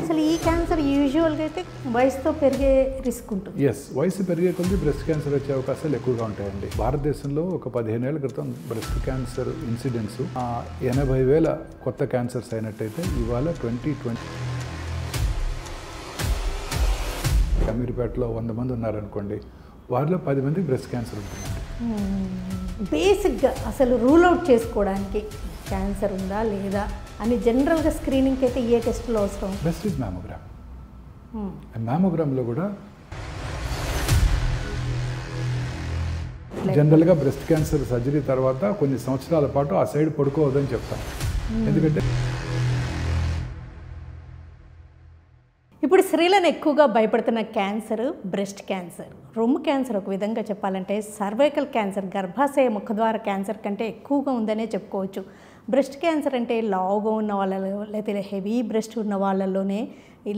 అసలు ఈ క్యాన్సర్ యూజువల్గా అయితే వయసుతో పెరిగే రిస్క్ ఉంటుంది. వయసు పెరిగే కొద్దీ బ్రెస్ట్ క్యాన్సర్ వచ్చే అవకాశాలు ఎక్కువగా ఉంటాయండి. భారతదేశంలో ఒక 15 ఏళ్ల క్రితం బ్రెస్ట్ క్యాన్సర్ ఇన్సిడెన్స్ 80,000 కొత్త క్యాన్సర్స్ అయినట్టయితే ఇవాళ 2020 అమీర్పేటలో 100 మంది ఉన్నారనుకోండి, వారిలో 10 మందికి బ్రెస్ట్ క్యాన్సర్ ఉంటుందండి. బేసిక్గా అసలు రూల్ అవుట్ చేసుకోవడానికి క్యాన్సర్ ఉందా లేదా అని జనరల్గా స్క్రీనింగ్కి అయితే ఏ టెస్ట్లో అవసరం? Best is mammogram. మ్యామోగ్రామ్లో కూడా జనరల్గా బ్రెస్ట్ క్యాన్సర్ సర్జరీ తర్వాత కొన్ని సంవత్సరాల పాటు ఆ సైడ్ పడుకోవద్దని చెప్తాను. ఎందుకంటే ఇప్పుడు స్త్రీలను ఎక్కువగా భయపడుతున్న క్యాన్సర్ బ్రెస్ట్ క్యాన్సర్. రొమ్ము క్యాన్సర్ ఒక విధంగా చెప్పాలంటే సర్వైకల్ క్యాన్సర్, గర్భాశయ ముఖద్వార క్యాన్సర్ కంటే ఎక్కువగా ఉందనే చెప్పుకోవచ్చు. బ్రెస్ట్ క్యాన్సర్ అంటే లావుగా ఉన్న వాళ్ళలో, లేకపోతే హెవీ బ్రెస్ట్ ఉన్న వాళ్ళలోనే,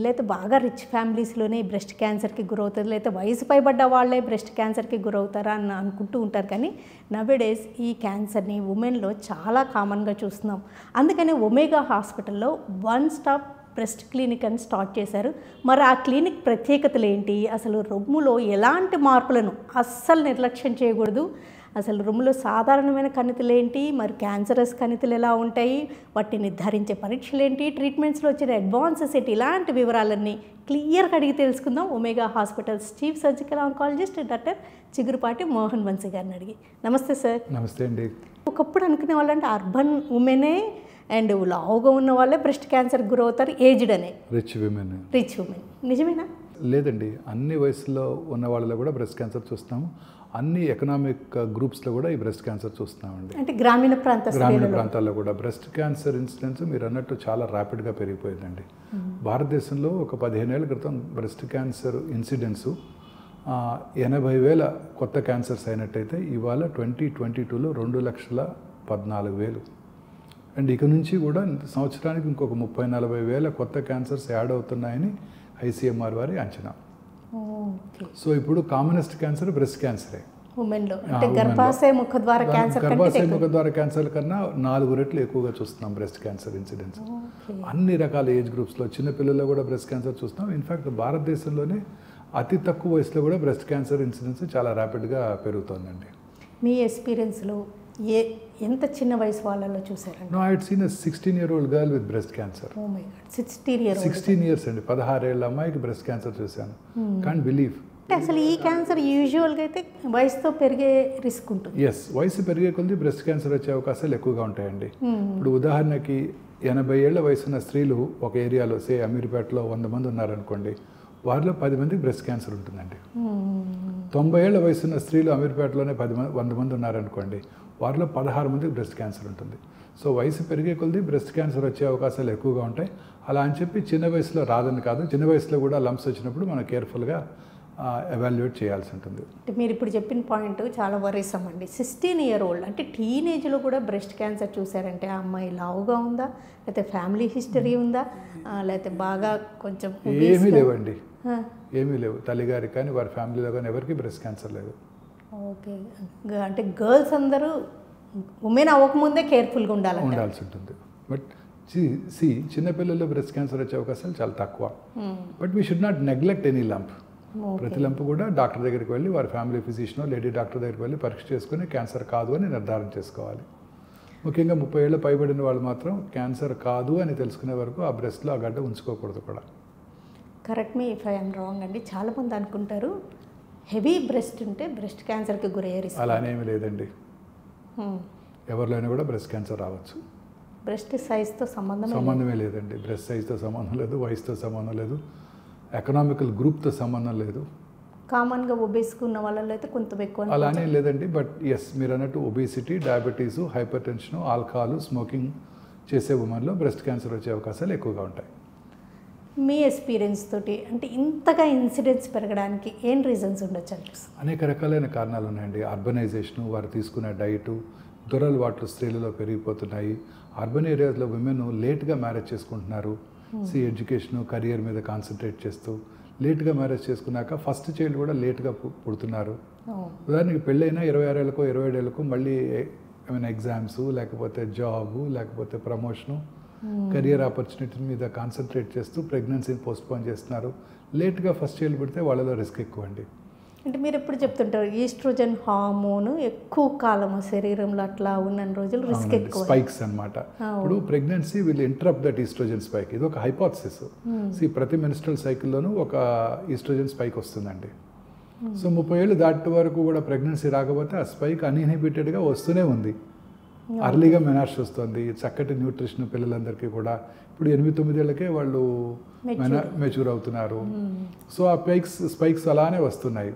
లేకపోతే బాగా రిచ్ ఫ్యామిలీస్లోనే బ్రెస్ట్ క్యాన్సర్కి గురవుతుంది, లేకపోతే వయసు పైబడ్డ వాళ్ళే బ్రెస్ట్ క్యాన్సర్కి గురవుతారా అని అనుకుంటూ ఉంటారు. కానీ నవేడేస్ ఈ క్యాన్సర్ని ఉమెన్లో చాలా కామన్గా చూస్తున్నాం. అందుకని ఒమేగా హాస్పిటల్లో వన్ స్టాప్ బ్రెస్ట్ క్లినిక్ అని స్టార్ట్ చేశారు. మరి ఆ క్లినిక్ ప్రత్యేకతలు ఏంటి? అసలు రొమ్ములో ఎలాంటి మార్పులను అస్సలు నిర్లక్ష్యం చేయకూడదు. అసలు రొమ్ములో సాధారణమైన కణితులు ఏంటి, మరి క్యాన్సరస్ కణితులు ఎలా ఉంటాయి, వాటిని నిర్ధారించే పరీక్షలు ఏంటి, ట్రీట్మెంట్స్లో వచ్చిన అడ్వాన్సెస్ ఏంటి, ఇలాంటి వివరాలన్నీ క్లియర్గా అడిగి తెలుసుకుందాం Omega hospitals chief surgical oncologist doctor Chigurupati Mohan Vamsi గారిని అడిగి. నమస్తే సార్. నమస్తే అండి. ఒకప్పుడు అనుకునే వాళ్ళంటే అర్బన్ ఉమెనే అండ్ లావుగా ఉన్న వాళ్ళే బ్రెస్ట్ క్యాన్సర్ గురవుతారు, ఏజ్డ్ అనే. రిచ్ ఉమెన్ నిజమేనా? లేదండి, అన్ని వయసులో ఉన్న వాళ్ళలో కూడా బ్రెస్ట్ క్యాన్సర్ చూస్తాము. అన్ని ఎకనామిక్ గ్రూప్స్లో కూడా ఈ బ్రెస్ట్ క్యాన్సర్ చూస్తున్నామండి. అంటే గ్రామీణ ప్రాంతాల్లో కూడా బ్రెస్ట్ క్యాన్సర్ ఇన్సిడెన్స్ మీరు అన్నట్టు చాలా ర్యాపిడ్గా పెరిగిపోయిందండి. భారతదేశంలో ఒక 15 ఏళ్ల క్రితం బ్రెస్ట్ క్యాన్సర్ ఇన్సిడెన్స్ 80,000 కొత్త క్యాన్సర్స్ అయినట్టయితే ఇవాళ 2022లో 2,14,000. అండ్ ఇక నుంచి కూడా సంవత్సరానికి ఇంకొక 30-40 వేల కొత్త క్యాన్సర్స్ యాడ్ అవుతున్నాయని ICMR వారి అంచనా. సో ఇప్పుడు కామనెస్ట్ క్యాన్సర్ బ్రెస్ట్ క్యాన్సరే ఉమెన్లో. అంటే గర్భాశయ ముఖద్వార క్యాన్సర్ కన్నా 4 రెట్లు ఎక్కువగా చూస్తున్నాం బ్రెస్ట్ క్యాన్సర్ ఇన్సిడెన్స్. అన్ని రకాల ఏజ్ గ్రూప్స్లో, చిన్నపిల్లల్లో కూడా బ్రెస్ట్ క్యాన్సర్ చూస్తున్నాం. ఇన్ఫ్యాక్ట్ భారతదేశంలోనే అతి తక్కువ వయసులో కూడా బ్రెస్ట్ క్యాన్సర్ ఇన్సిడెన్స్ చాలా ర్యాపిడ్గా పెరుగుతోందండి. మీ ఎక్స్పీరియన్స్లో ఎంత చిన్న వయసు వాళ్ళలో చూసారండి? No, I had seen a 16-year-old girl with breast cancer. Oh my God, 16 years అండి. 16 ఏళ్ళ అమ్మాయికి బ్రెస్ట్ క్యాన్సర్ చూశాను. Can't believe. అంటే అసలు ఈ క్యాన్సర్ యూజువల్గా అయితే వయసుతో పెరిగే రిస్క్ ఉంటుంది. వయసు పెరిగే కొద్దీ బ్రెస్ట్ క్యాన్సర్ వచ్చే అవకాశాలు ఎక్కువగా ఉంటాయండి. ఇప్పుడు ఉదాహరణకి 80 ఏళ్ల వయసున్న స్త్రీలు ఒక ఏరియాలో, సే అమీర్పేటలో 100 మంది ఉన్నారనుకోండి, వారిలో 10 మందికి బ్రెస్ట్ క్యాన్సర్ ఉంటుందండి. 90 ఏళ్ల వయసున్న స్త్రీలు అమీర్పేటలోనే 100 మంది ఉన్నారనుకోండి, వారిలో 16 మందికి బ్రెస్ట్ క్యాన్సర్ ఉంటుంది. సో వయసు పెరిగే కొద్దీ బ్రెస్ట్ క్యాన్సర్ వచ్చే అవకాశాలు ఎక్కువగా ఉంటాయి. అలా అని చెప్పి చిన్న వయసులో రాదని కాదు, చిన్న వయసులో కూడా లంప్స్ వచ్చినప్పుడు మనం కేర్ఫుల్గా ఎవాల్యుయేట్ చేయాల్సి ఉంటుంది. అంటే మీరు ఇప్పుడు చెప్పిన పాయింట్ చాలా వరీసం అండి. 16 year old అంటే టీనేజ్లో కూడా బ్రెస్ట్ క్యాన్సర్ చూసారంటే ఆ అమ్మాయి లావుగా ఉందా, లేకపోతే ఫ్యామిలీ హిస్టరీ ఉందా, లేకపోతే బాగా కొంచెం ఏమీ లేవండి, ఏమీ లేవు. తల్లిగారికి కానీ వారి ఫ్యామిలీలో కానీ ఎవరికి బ్రెస్ట్ క్యాన్సర్ లేదు. ఓకే. అంటే గర్ల్స్ అందరూ ఉమెన్ అవ్వకముందే కేర్ఫుల్గా ఉండాల్సి ఉంటుంది. బట్ చిన్నపిల్లల్లో బ్రెస్ట్ క్యాన్సర్ వచ్చే అవకాశాలు చాలా తక్కువ. But we should not neglect any lump. ప్రతి లంప్ కూడా డాక్టర్ దగ్గరికి వెళ్ళి, వారి ఫ్యామిలీ ఫిజిషియన్, లేడీ డాక్టర్ దగ్గరికి వెళ్ళి పరీక్ష చేసుకుని క్యాన్సర్ కాదు అని నిర్ధారణ చేసుకోవాలి. ముఖ్యంగా 30 ఏళ్ళు పైబడిన వాళ్ళు మాత్రం క్యాన్సర్ కాదు అని తెలుసుకునే వరకు ఆ బ్రెస్ట్లో ఆ గడ్డ ఉంచుకోకూడదు కూడా. Correct me if I'm wrong అండి. చాలామంది అనుకుంటారు హెవీ బ్రెస్ట్ ఉంటే బ్రెస్ట్ క్యాన్సర్కి గురయ్యారు. అలానేమి లేదండి, ఎవరిలోనే కూడా బ్రెస్ట్ క్యాన్సర్ రావచ్చు. బ్రెస్ట్ సైజ్తో సంబంధమే లేదండి. బ్రెస్ట్ సైజ్తో సంబంధం లేదు, వయసుతో సంబంధం లేదు, ఎకనామికల్ గ్రూప్తో సంబంధం లేదు. కామన్గా ఒబేస్గా ఉన్న వాళ్ళలో అయితే కొంత ఎక్కువ అలానే లేదండి. బట్ మీరు అన్నట్టు obesity, diabetes, hyper tension, alcohol, smoking చేసే ఉమెన్లో బ్రెస్ట్ క్యాన్సర్ వచ్చే అవకాశాలు ఎక్కువగా ఉంటాయి. మీ ఎక్స్పీరియన్స్ తోటి అంటే ఇంతగా ఇన్సిడెంట్స్ పెరగడానికి ఏం రీజన్స్ ఉండొచ్చు అనిపిస్తుంది? అనేక రకాలైన కారణాలు ఉన్నాయండి. అర్బనైజేషను, వారు తీసుకునే డైటు, దురలవాట్లు స్త్రీలలో పెరిగిపోతున్నాయి. అర్బన్ ఏరియాస్లో విమెన్ లేట్గా మ్యారేజ్ చేసుకుంటున్నారు. ఎడ్యుకేషను, కెరియర్ మీద కాన్సన్ట్రేట్ చేస్తూ లేట్గా మ్యారేజ్ చేసుకున్నాక ఫస్ట్ చైల్డ్ కూడా లేట్గా పుడుతున్నారు. ఉదాహరణకి పెళ్ళైనా 26 ఏళ్ళకో 27 ఏళ్ళకో మళ్ళీ ఏమైనా ఎగ్జామ్స్, లేకపోతే జాబు, లేకపోతే ప్రమోషను, కెరియర్ ఆపర్చునిటీ మీద కాన్సన్ట్రేట్ చేస్తూ ప్రెగ్నెన్సీని పోస్ట్పోన్ చేస్తున్నారు. లేట్గా ఫస్ట్ చైల్డ్ పెడితే వాళ్ళలో రిస్క్ ఎక్కువ అండి. అంటే మీరు ఎప్పుడు చెప్తుంటారు ఈస్ట్రోజన్ హార్మోన్ ఎక్కువ కాలం శరీరంలో అట్లా ఉన్న రోజులు రిస్క్ ఎక్కువ, స్పైక్స్ అనమాట. ఇప్పుడు pregnancy will interrupt that oestrogen spike. ఇది ఒక హైపోథసిస్. ప్రతి మెన్స్ట్రల్ సైకిల్లోనూ ఒక ఈస్ట్రోజన్ స్పైక్ వస్తుందండి. సో 30 ఏళ్ళు దాటి వరకు కూడా ప్రెగ్నెన్సీ రాకపోతే ఆ స్పైక్ అన్ఇన్హిబిటెడ్గా వస్తూనే ఉంది. అర్లీగా మెనార్ష్ వస్తుంది, చక్కటి న్యూట్రిషన్ పిల్లలందరికీ కూడా. ఇప్పుడు 8-9 ఏళ్ళకే వాళ్ళు మెచ్యూర్ అవుతున్నారు. సో ఆ స్పైక్స్ అలానే వస్తున్నాయి.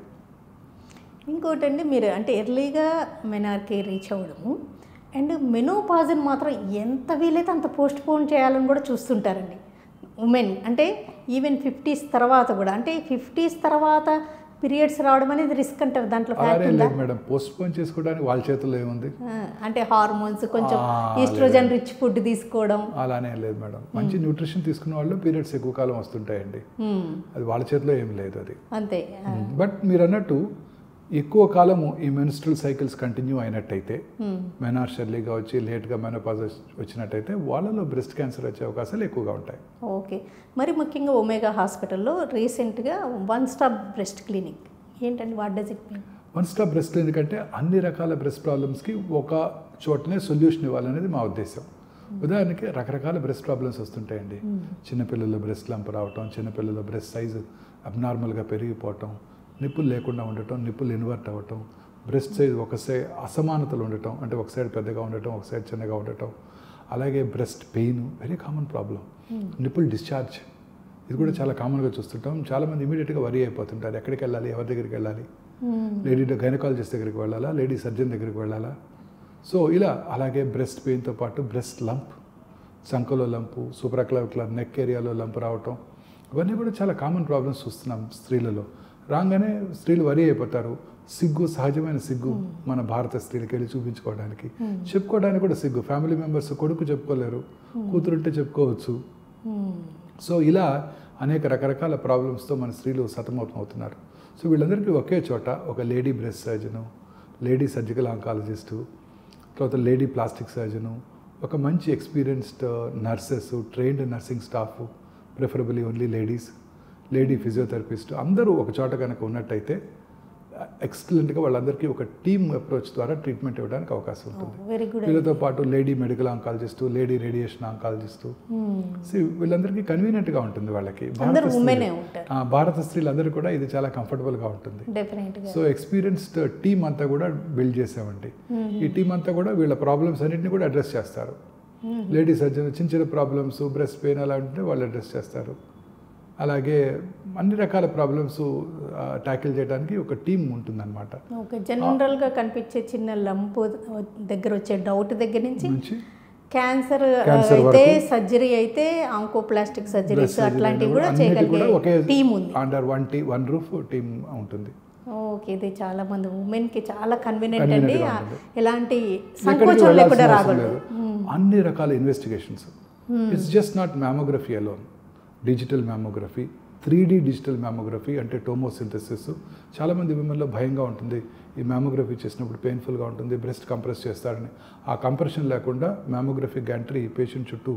ఇంకోటి అండి, మీరు అంటే ఎర్లీగా మెనార్కి రీచ్ అవ్వడము అండ్ మెనోపాజ్ని మాత్రం ఎంత వీలైతే అంత పోస్ట్ పోన్ చేయాలని కూడా చూస్తుంటారండి ఉమెన్. అంటే ఈవెన్ 50s తర్వాత కూడా, అంటే 50s తర్వాత పీరియడ్స్ రావడం అనేది రిస్క్ అంటారు. దాంట్లో మేడం పోస్ట్ పోన్ చేసుకోవడానికి వాళ్ళ చేతుల్లో ఏముంది? అంటే హార్మోన్స్, కొంచెం ఈస్ట్రోజన్ రిచ్ ఫుడ్ తీసుకోవడం అలానే లేదు మేడం. మంచి న్యూట్రిషన్ తీసుకున్న వాళ్ళు పీరియడ్స్ ఎక్కువ కాలం వస్తుంటాయండి. అది వాళ్ళ చేతిలో ఏం లేదు అది, అంతే. బట్ మీరు అన్నట్టు ఎక్కువ కాలము ఈ మెన్స్ట్రల్ సైకిల్స్ కంటిన్యూ అయినట్టయితే, మెనార్ష్ ఎర్లీగా వచ్చి లేట్గా మెనోపాజ్ వచ్చినట్టయితే వాళ్ళలో బ్రెస్ట్ క్యాన్సర్ వచ్చే అవకాశాలు ఎక్కువగా ఉంటాయి. ఓకే. మరి ముఖ్యంగా ఒమేగా హాస్పిటల్లో రీసెంట్గా వన్ స్టాప్ బ్రెస్ట్ క్లినిక్ ఏంటండి, what does it mean? One stop breast clinic అంటే అన్ని రకాల బ్రెస్ట్ ప్రాబ్లమ్స్కి ఒక చోటనే సొల్యూషన్ ఇవ్వాలనేది మా ఉద్దేశం. ఉదాహరణకి రకరకాల బ్రెస్ట్ ప్రాబ్లమ్స్ వస్తుంటాయండి. చిన్నపిల్లల్లో బ్రెస్ట్ లంప్ రావటం, చిన్నపిల్లల్లో బ్రెస్ట్ సైజు అబ్నార్మల్గా పెరిగిపోవటం, నిప్పులు లేకుండా ఉండటం, నిప్పులు ఇన్వర్ట్ అవ్వటం, బ్రెస్ట్ సైజ్ ఒక సైడ్ అసమానతలు ఉండటం, అంటే ఒక సైడ్ పెద్దగా ఉండటం, ఒక సైడ్ చిన్నగా ఉండటం. అలాగే breast pain very common problem. Nipple discharge, ఇది కూడా చాలా కామన్గా చూస్తుంటాం. చాలామంది ఇమీడియట్గా వరీ అయిపోతుంటారు, ఎక్కడికి వెళ్ళాలి, ఎవరి దగ్గరికి వెళ్ళాలి, లేడీ గైనకాలజిస్ట్ దగ్గరికి వెళ్ళాలా, లేడీ సర్జన్ దగ్గరికి వెళ్ళాలా. సో ఇలా అలాగే బ్రెస్ట్ పెయిన్తో పాటు బ్రెస్ట్ లంప్, సంకలో లంపు, సూపరాక్లావిక్యులర్ నెక్ ఏరియాలో లంప్ రావటం, ఇవన్నీ కూడా చాలా కామన్ ప్రాబ్లమ్స్ చూస్తున్నాం స్త్రీలలో. రాగానే స్త్రీలు వరీ అయిపోతారు. సిగ్గు, సహజమైన సిగ్గు మన భారత స్త్రీలకి వెళ్ళి చూపించుకోవడానికి, చెప్పుకోవడానికి కూడా సిగ్గు. ఫ్యామిలీ మెంబర్స్ కొడుకు చెప్పుకోలేరు, కూతురుంటే చెప్పుకోవచ్చు. సో ఇలా అనేక రకరకాల ప్రాబ్లమ్స్తో మన స్త్రీలు సతమతం అవుతున్నారు. సో వీళ్ళందరికీ ఒకే చోట ఒక lady breast surgeon, lady surgical oncologist, తర్వాత లేడీ ప్లాస్టిక్ సర్జను, ఒక మంచి experienced nurses, trained nursing staff, preferably only lady physiotherapist అందరూ ఒక చోట కనుక ఉన్నట్టయితే ఎక్సలెంట్గా వాళ్ళందరికీ ఒక టీమ్ అప్రోచ్ ద్వారా ట్రీట్మెంట్ ఇవ్వడానికి అవకాశం ఉంటుంది. వీళ్ళతో పాటు lady medical oncologist, lady radiation oncologist, వీళ్ళందరికీ కన్వీనియంట్గా ఉంటుంది. వాళ్ళకి భారత స్త్రీలందరూ కూడా ఇది చాలా కంఫర్టబుల్గా ఉంటుంది. సో ఎక్స్పీరియన్స్డ్ టీమ్ అంతా కూడా బిల్డ్ చేసామండి. ఈ టీం అంతా కూడా వీళ్ళ ప్రాబ్లమ్స్ అన్నింటినీ కూడా అడ్రస్ చేస్తారు. లేడీ సర్జన్ చిన్న చిన్న ప్రాబ్లమ్స్, బ్రెస్ట్ పెయిన్ అలా ఉంటే వాళ్ళు అడ్రస్ చేస్తారు. అలాగే అన్ని రకాల ప్రాబ్లమ్స్ ట్యాకిల్ చేయడానికి ఒక టీం ఉంటుందన్నమాట. ఓకే. జనరల్గా కనిపించే చిన్న లంపు దగ్గర వచ్చే డౌట్ దగ్గర నుంచి క్యాన్సర్ అయితే, సర్జరీ అయితే, ఆంకోప్లాస్టిక్ సర్జరీస్ అట్లాంటివి కూడా చేయగలిగే టీం ఉంది. అండర్ వన్ రూఫ్ టీం ఉంటుంది. ఓకే. ఇది చాలా మంది ఉమెన్కి చాలా కన్వీనియంట్ అండి. ఎలాంటి సంకోచం లేకుండా రాగలరు. అన్ని రకాల investigations. It's just not mammography alone. Digital mammography, 3D digital mammography అంటే టోమోసింథసిస్. చాలామంది విమెన్లో భయంగా ఉంటుంది, ఈ మ్యామోగ్రఫీ చేసినప్పుడు పెయిన్ఫుల్గా ఉంటుంది, బ్రెస్ట్ కంప్రెస్ చేస్తారని. ఆ కంప్రెషన్ లేకుండా మ్యామోగ్రఫీ గ్యాంట్రీ పేషెంట్ చుట్టూ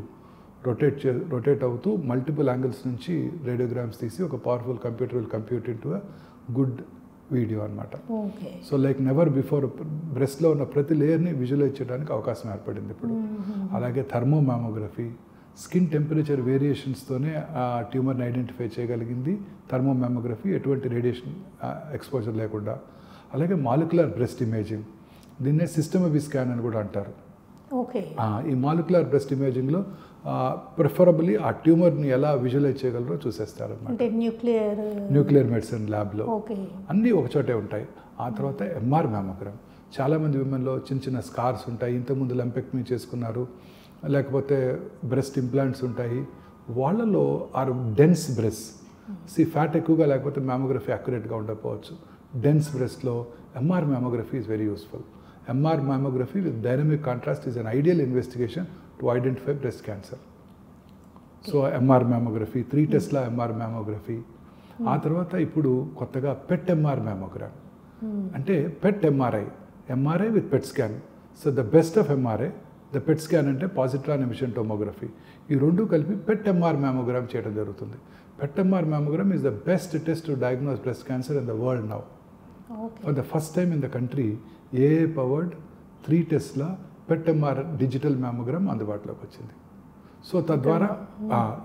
రొటేట్ అవుతూ మల్టిపుల్ యాంగిల్స్ నుంచి రేడియోగ్రామ్స్ తీసి ఒక powerful computer will compute in to a good video అనమాట. సో లైక్ నెవర్ బిఫోర్ బ్రెస్ట్లో ఉన్న ప్రతి లేయర్ని విజువలైజ్ చేయడానికి అవకాశం ఏర్పడింది ఇప్పుడు. అలాగే థర్మో మ్యామోగ్రఫీ, స్కిన్ టెంపరేచర్ వేరియేషన్స్తోనే ఆ ట్యూమర్ని ఐడెంటిఫై చేయగలిగింది థర్మో మ్యామోగ్రఫీ, ఎటువంటి రేడియేషన్ ఎక్స్పోజర్ లేకుండా. అలాగే మాలిక్యులర్ బ్రెస్ట్ ఇమేజింగ్, దీన్నే సిస్టమబీ స్కాన్ అని కూడా అంటారు. ఓకే. ఈ మాలిక్యులర్ బ్రెస్ట్ ఇమేజింగ్లో ప్రిఫరబుల్లీ ఆ ట్యూమర్ని ఎలా విజువలైజ్ చేయగలరో చూసేస్తారు అంటే న్యూక్లియర్ మెడిసిన్ ల్యాబ్లో. అన్నీ ఒకచోటే ఉంటాయి. ఆ తర్వాత ఎంఆర్ మ్యామోగ్రామ్. చాలామంది విమెన్లో చిన్న చిన్న స్కార్స్ ఉంటాయి, ఇంతకుముందు లంపెక్టమీ చేసుకున్నారు, లేకపోతే బ్రెస్ట్ ఇంప్లాంట్స్ ఉంటాయి, వాళ్ళలో ఆర్ డెన్స్ బ్రెస్ట్, ఫ్యాట్ ఎక్కువగా లేకపోతే మ్యామోగ్రఫీ అక్యురేట్గా ఉండకపోవచ్చు. డెన్స్ బ్రెస్ట్లో MR mammography is very useful. MR mammography with dynamic contrast is an ideal investigation to identify breast cancer. So MR mammography, 3 tesla MR mammography. ఆ తర్వాత ఇప్పుడు కొత్తగా పెట్ ఎంఆర్ మ్యామోగ్రామ్, అంటే PET MRI with PET scan. So the best of MRI the PET scan అంటే positron emission tomography. ఈ రెండు కలిపి PET MR mammogram చేయడం జరుగుతుంది. PET MR mammogram is the best test to diagnose breast cancer in the world now. For the first time in the country AI powered 3 టెస్ట్ల PET MR digital mammogram అందుబాటులోకి వచ్చింది. So తద్వారా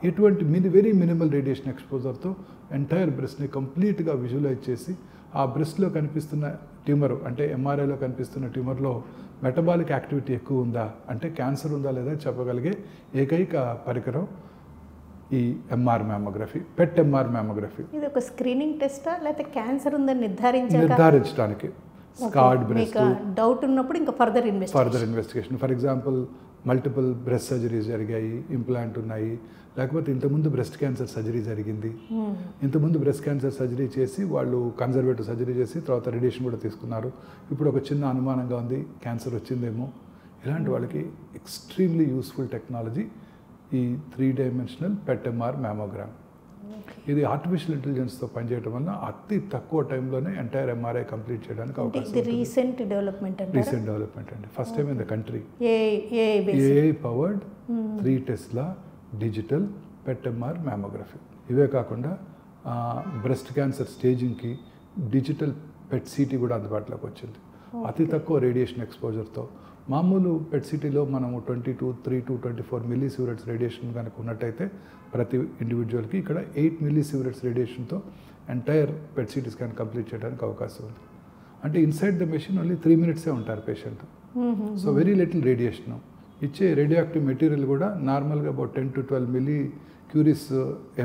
ఎటువంటి very minimal radiation ఎక్స్పోజర్తో entire బ్రెస్ట్ని కంప్లీట్గా visualise చేసి ఆ బ్రెస్ట్లో కనిపిస్తున్న ట్యూమర్ అంటే ఎంఆర్ఐలో కనిపిస్తున్న ట్యూమర్లో మెటబాలిక్ యాక్టివిటీ ఎక్కువ ఉందా అంటే క్యాన్సర్ ఉందా లేదా చెప్పగలిగే ఏకైక పరికరం ఈ MR mammography, PET MR mammography. ఇది ఒక స్క్రీనింగ్ టెస్టా లేకపోతే క్యాన్సర్ ఉందని నిర్ధారించడానికి స్కార్డ్ బ్రెస్ట్ డౌట్ ఉన్నప్పుడు ఇంకా further investigation. For example multiple breast surgeries జరిగాయి, ఇంప్లాంట్ ఉన్నాయి, లేకపోతే ఇంతకుముందు బ్రెస్ట్ క్యాన్సర్ సర్జరీ జరిగింది, ఇంతకుముందు బ్రెస్ట్ క్యాన్సర్ సర్జరీ చేసి వాళ్ళు కన్జర్వేటివ్ సర్జరీ చేసి తర్వాత రేడియేషన్ కూడా తీసుకున్నారు, ఇప్పుడు ఒక చిన్న అనుమానంగా ఉంది క్యాన్సర్ వచ్చిందేమో, ఇలాంటి వాళ్ళకి ఎక్స్ట్రీమ్లీ యూస్ఫుల్ టెక్నాలజీ ఈ 3 డైమెన్షనల్ పెట్ ఎంఆర్ మ్యామోగ్రామ్. ఇది ఆర్టిఫిషియల్ ఇంటెలిజెన్స్తో పనిచేయడం వల్ల అతి తక్కువ టైంలోనే ఎంటైర్ ఎంఆర్ఐ కంప్లీట్ చేయడానికి అవకాశం ఉంది. రీసెంట్ డెవలప్మెంట్ అండి. First time in the country AI powered 3 టెస్ట్ల డిజిటల్ పెట్ ఎంఆర్ మ్యామోగ్రఫీ. ఇవే కాకుండా బ్రెస్ట్ క్యాన్సర్ స్టేజింగ్కి డిజిటల్ పెట్ సిటీ కూడా అందుబాటులోకి వచ్చింది. అతి తక్కువ రేడియేషన్ ఎక్స్పోజర్తో మామూలు పెట్ సిటీలో మనము 3 to 24 మిల్లీ సివరెట్స్ రేడియేషన్ కనుక ఉన్నట్టయితే ప్రతి ఇండివిజువల్కి ఇక్కడ 8 మిల్లీ సివరెట్స్ రేడియేషన్తో entire PET CT scan complete చేయడానికి అవకాశం ఉంది. అంటే ఇన్సైడ్ ద మెషిన్ ఓన్లీ 3 మినిట్సే ఉంటారు patient. So very little radiation. ఇచ్చే రేడియో యాక్టివ్ మెటీరియల్ కూడా నార్మల్గా about 10 to 12 millicuries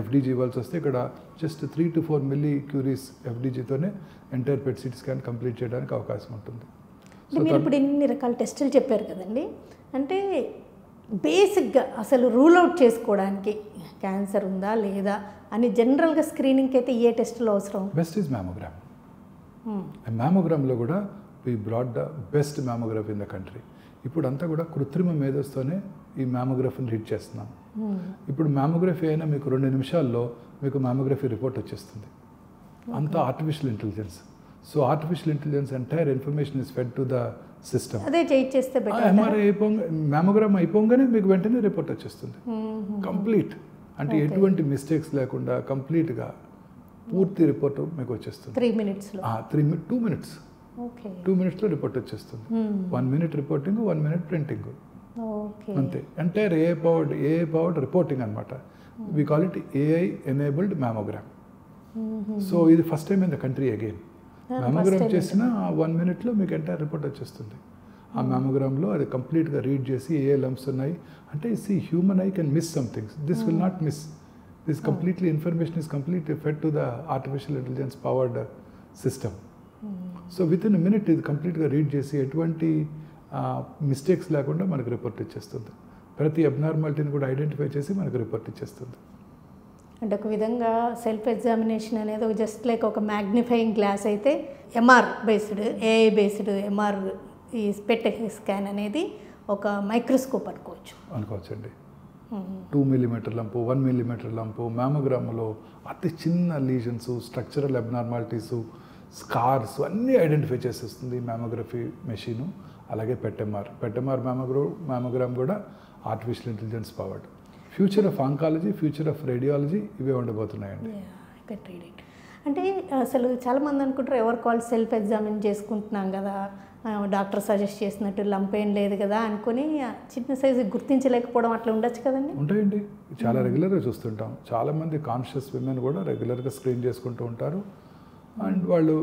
FDG ఇవ్వాల్సి వస్తే ఇక్కడ జస్ట్ 3 to 4 మిల్లీ క్యూరీస్ ఎఫ్డీజీతోనే entire PET CT scan complete చేయడానికి అవకాశం ఉంటుంది. మీరు ఇప్పుడు ఎన్ని రకాల టెస్టులు చెప్పారు కదండి, అంటే బేసిక్గా అసలు రూల్ అవుట్ చేసుకోవడానికి క్యాన్సర్ ఉందా లేదా అని జనరల్గా స్క్రీనింగ్కి అయితే ఏ టెస్టులు అవసరం? Best is mammogram. మ్యామోగ్రామ్లో కూడా we brought the best mammography in the country. ఇప్పుడు అంతా కూడా కృత్రిమ మేధస్తోనే ఈ మ్యామోగ్రఫీని రీడ్ చేస్తున్నాం. ఇప్పుడు మ్యామోగ్రఫీ అయినా మీకు 2 నిమిషాల్లో మీకు మ్యామోగ్రఫీ రిపోర్ట్ వచ్చేస్తుంది. అంతా artificial intelligence. So artificial intelligence entire information is fed to the system. అదే చేస్తే ఎంఆర్ఐ మ్యామోగ్రామ్ అయిపోగానే మీకు వెంటనే రిపోర్ట్ వచ్చేస్తుంది కంప్లీట్. అంటే ఎటువంటి మిస్టేక్స్ లేకుండా కంప్లీట్గా పూర్తి రిపోర్ట్ మీకు వచ్చేస్తుంది 2 మినిట్స్. 2 మినిట్స్లో రిపోర్ట్ వచ్చేస్తుంది. 1 మినిట్ రిపోర్టింగ్, 1 మినిట్ ప్రింటింగ్, అంతే. ఎంటైర్ ఏఐ పవర్డ్ రిపోర్టింగ్ అనమాట. We call it AI enabled mammogram. So ఇది first time in the country again. Mammogram చేసిన 1 మినిట్లో మీకు ఎంటైర్ రిపోర్ట్ వచ్చేస్తుంది. ఆ మ్యామోగ్రామ్లో అది కంప్లీట్గా రీడ్ చేసి ఏ లంప్స్ ఉన్నాయి అంటే human I can miss some things, this will not miss, this completely information is completely fed to the artificial intelligence powered system. So with in minute ఇది కంప్లీట్గా రీడ్ చేసి ఎటువంటి మిస్టేక్స్ లేకుండా మనకు రిపోర్ట్ ఇచ్చేస్తుంది. ప్రతి అబ్నార్మాలిటీని కూడా ఐడెంటిఫై చేసి మనకు రిపోర్ట్ ఇచ్చేస్తుంది. అంటే ఒక విధంగా సెల్ఫ్ ఎగ్జామినేషన్ అనేది జస్ట్ లైక్ ఒక మ్యాగ్నిఫైయింగ్ గ్లాస్ అయితే MR based, AI based MR ఈ పెట్ స్కాన్ అనేది ఒక మైక్రోస్కోప్ అనుకోవచ్చండి. 2 మిల్లీమీటర్ లంపు, 1 మిల్లీమీటర్ లంపు, మ్యామోగ్రామ్లో అతి చిన్న లీజన్స్, స్ట్రక్చరల్ అబ్నార్మాలిటీసు, స్కార్స్ అన్నీ ఐడెంటిఫై చేసేస్తుంది మ్యామోగ్రఫీ మెషిను. అలాగే పెట్ ఎంఆర్ మ్యామోగ్రామ్ కూడా artificial intelligence powered. Future of oncology, future of radiology ఇవే ఉండబోతున్నాయండి. అంటే అసలు చాలామంది అనుకుంటారు ఎవరు కాల్ సెల్ఫ్ ఎగ్జామిన్ చేసుకుంటున్నాం కదా, డాక్టర్ సజెస్ట్ చేసినట్టు లంప్ ఏం లేదు కదా అనుకుని చిన్న సైజు గుర్తించలేకపోవడం అట్లా ఉండొచ్చు కదండి? ఉంటాయండి, చాలా రెగ్యులర్గా చూస్తుంటాం. చాలామంది కాన్షియస్ విమెన్ కూడా రెగ్యులర్గా స్క్రీన్ చేసుకుంటూ ఉంటారు. అండ్ వాళ్ళు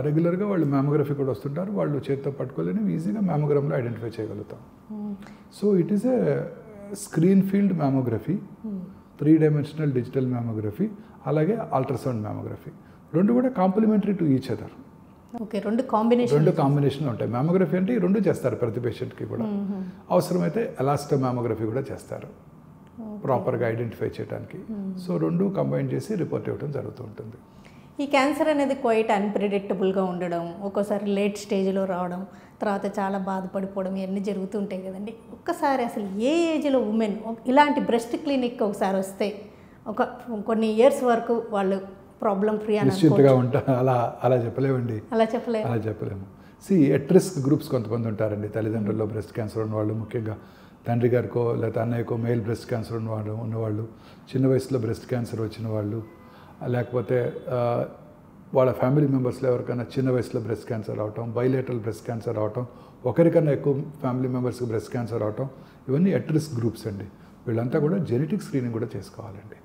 రెగ్యులర్గా వాళ్ళు మ్యామోగ్రఫీ కూడా వస్తుంటారు. వాళ్ళు చేతితో పట్టుకోలేని ఈజీగా మ్యామోగ్రామ్లో ఐడెంటిఫై చేయగలుగుతాం. So it is a screen field mammography, 3 dimensional digital mammography, అలాగే అల్ట్రాసౌండ్ మ్యామోగ్రఫీ. 2 కూడా complementary to each other. Okay, 2 combination ఉంటాయి. మ్యామోగ్రఫీ అంటే ఈ 2 చేస్తారు ప్రతి పేషెంట్కి కూడా. అవసరమైతే ఎలాస్టో మ్యామోగ్రఫీ కూడా చేస్తారు ప్రాపర్గా ఐడెంటిఫై చేయడానికి. సో 2 కంబైన్ చేసి రిపోర్ట్ ఇవ్వడం జరుగుతూ ఉంటుంది. ఈ క్యాన్సర్ అనేది క్వైట్ అన్ప్రెడిక్టబుల్గా ఉండడం, ఒక్కోసారి లేట్ స్టేజ్లో రావడం, తర్వాత చాలా బాధపడిపోవడం ఇవన్నీ జరుగుతుంటాయి కదండి. ఒక్కసారి అసలు ఏ ఏజ్లో ఉమెన్ ఇలాంటి బ్రెస్ట్ క్లినిక్ ఒకసారి వస్తే కొన్ని ఇయర్స్ వరకు వాళ్ళు ప్రాబ్లం ఫ్రీ అని నిశ్చితంగా ఉంటారు? అలా చెప్పలేమండి. అలా చెప్పలేము. ఎట్ రిస్క్ గ్రూప్స్ కొంతమంది ఉంటారండి. తల్లిదండ్రుల్లో బ్రెస్ట్ క్యాన్సర్ ఉన్నవాళ్ళు, ముఖ్యంగా తండ్రి గారికో లేకపోతే అన్నయ్యకో మేల్ బ్రెస్ట్ క్యాన్సర్ ఉన్నవాళ్ళు, చిన్న వయసులో బ్రెస్ట్ క్యాన్సర్ వచ్చిన వాళ్ళు, లేకపోతే వాళ్ళ ఫ్యామిలీ మెంబర్స్లో ఎవరికైనా చిన్న వయసులో బ్రెస్ట్ క్యాన్సర్ అవటం, బైలేటరల్ బ్రెస్ట్ క్యాన్సర్ అవటం, ఒకరికన్నా ఎక్కువ ఫ్యామిలీ మెంబర్స్కి బ్రెస్ట్ క్యాన్సర్ అవటం, ఇవన్నీ ఎట్ రిస్క్ గ్రూప్స్ అండి. వీళ్ళంతా కూడా జెనెటిక్ స్క్రీనింగ్ కూడా చేసుకోవాలండి.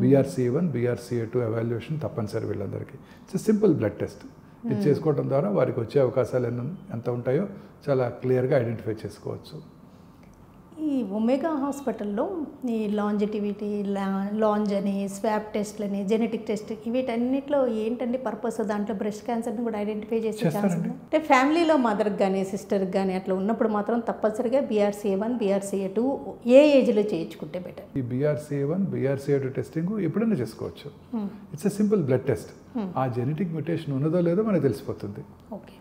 BRCA1, BRCA2 ఎవాల్యుయేషన్ తప్పనిసరి వీళ్ళందరికీ. It's simple blood test. ఇది చేసుకోవడం ద్వారా వారికి వచ్చే అవకాశాలు ఎంత ఉంటాయో చాలా క్లియర్గా ఐడెంటిఫై చేసుకోవచ్చు. ఈ ఒమేగా హాస్పిటల్లో ఈ లాంజిటివిటీ, లాంజ్ అని, స్వాబ్ టెస్ట్లని, జెనెటిక్ టెస్ట్, వీటన్నిటిలో ఏంటండి పర్పస్? దాంట్లో బ్రెస్ట్ క్యాన్సర్ని కూడా ఐడెంటిఫై చేసే ఛాన్స్ ఉంది. అంటే ఫ్యామిలీలో మదర్కి కానీ సిస్టర్కి కానీ అట్లా ఉన్నప్పుడు మాత్రం తప్పనిసరిగా BRCA1, BRCA2 ఏ ఏజ్లో చేయించుకుంటే బెటర్? ఈ BRCA1, BRCA2 టెస్టింగ్ ఎప్పుడైనా చేసుకోవచ్చు. It's a simple blood test. ఆ జెనెటిక్ మ్యుటేషన్ ఉన్నదో లేదో మనకు తెలిసిపోతుంది. ఓకే.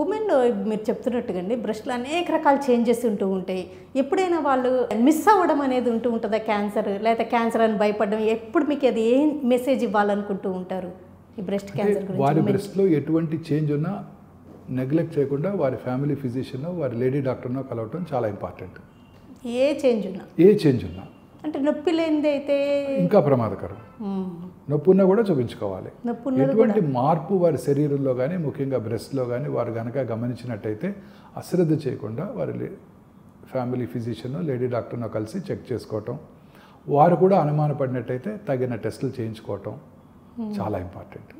ఉమెన్లో మీరు చెప్తున్నట్టుగా అండి బ్రెస్ట్లో అనేక రకాల చేంజెస్ ఉంటూ ఉంటాయి. ఎప్పుడైనా వాళ్ళు మిస్ అవ్వడం అనేది ఉంటూ ఉంటుందా క్యాన్సర్, లేకపోతే క్యాన్సర్ అని భయపడడం? ఎప్పుడు మీకు అది ఏం మెసేజ్ ఇవ్వాలనుకుంటూ ఉంటారు ఈ బ్రెస్ట్ క్యాన్సర్ గురించి? వారి బ్రెస్ట్లో ఎటువంటి చేంజ్ ఉన్నా నెగ్లెక్ట్ చేయకుండా వారి ఫ్యామిలీ ఫిజిషియన్, వారి లేడీ డాక్టర్నో కలవటం చాలా ఇంపార్టెంట్. ఏ చేంజ్ ఉన్నా అంటే నొప్పి లేనిది అయితే ఇంకా ప్రమాదకరం. నొప్పి ఉన్నా కూడా చూపించుకోవాలి. ఎటువంటి మార్పు వారి శరీరంలో కానీ, ముఖ్యంగా బ్రెస్ట్లో కానీ వారు కనుక గమనించినట్టయితే అశ్రద్ధ చేయకుండా వారి ఫ్యామిలీ ఫిజిషియన్, లేడీ డాక్టర్నో కలిసి చెక్ చేసుకోవటం, వారు కూడా అనుమానపడినట్టయితే తగిన టెస్టులు చేయించుకోవటం చాలా ఇంపార్టెంట్.